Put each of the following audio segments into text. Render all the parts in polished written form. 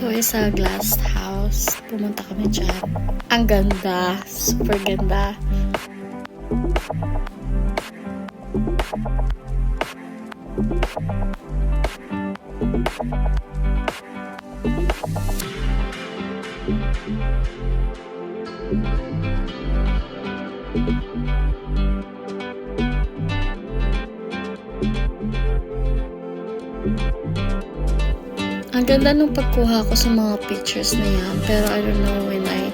Ito is a glass house. Pumunta kami dyan. Ang ganda. Super ganda. Ang ganda nung pagkuha ko sa mga pictures na yan. Pero I don't know when I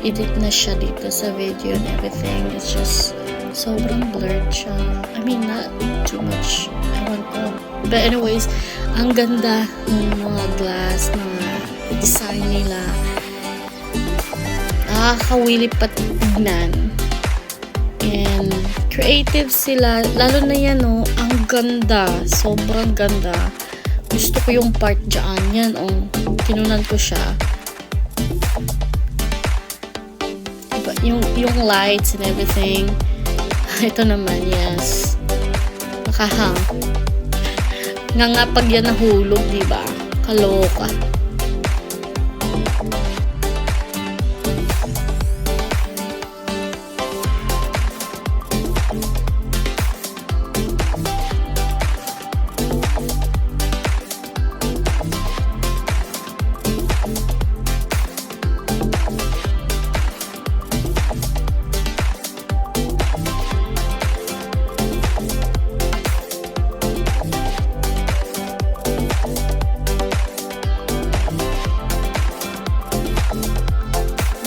edit na siya dito sa video and everything. It's just sobrang blurred siya. I mean, not too much. Ewan ko. But anyways, ang ganda ng mga glass, mga design nila. Nakakawili patignan. And creative sila. Lalo na yan, oh. Ang ganda. Sobrang ganda. Gusto ko yung part dyan. Yan, oh. Kinunan ko siya. Diba? Yung lights and everything. Ito naman, yes. Nakahang. Nga pag yan nahulog, diba? Kaloka.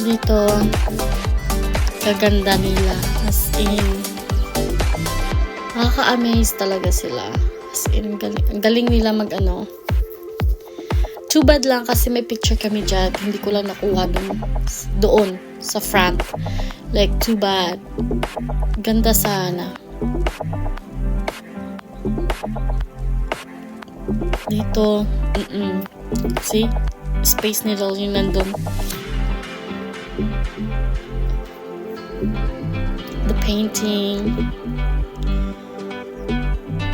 Dito, kaganda nila. As in, nakaka-amaze talaga sila. As in, ang galing nila mag-ano. Too bad lang kasi may picture kami dyan. Hindi ko lang nakuha doon sa front. Like, too bad. Ganda sana. Dito, see? Space Needle yung nandun. The painting.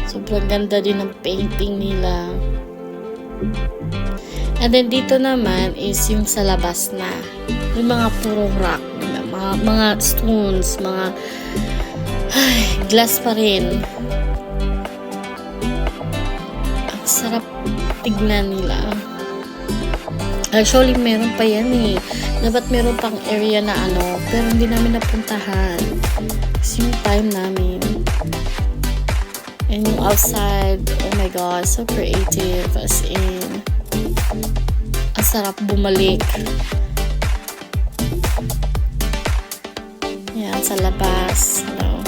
Sobrang ganda din ng painting nila. And then dito naman is yung sa labas na. Yung mga puro rock. Mga stones. Mga glass pa rin. Ang sarap tignan nila. Actually, meron pa yan eh. Dapat meron pang area na ano, pero hindi namin napuntahan. Kasi yung time namin. And yung outside, oh my god, so creative. As in, ang sarap bumalik. Yan, sa labas. No?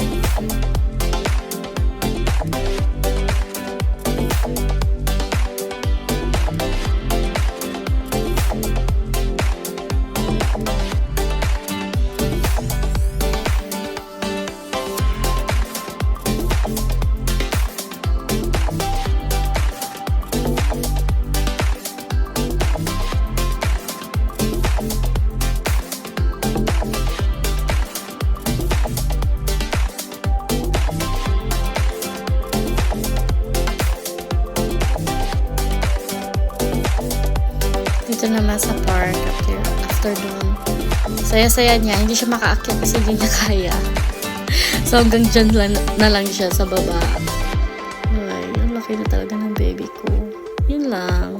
Dito naman sa park after doon. Saya-saya niya. Hindi siya makaakyat kasi hindi niya kaya. So hanggang dyan na lang siya sa baba. Ay, ang laki na talaga ng baby ko. Yun lang.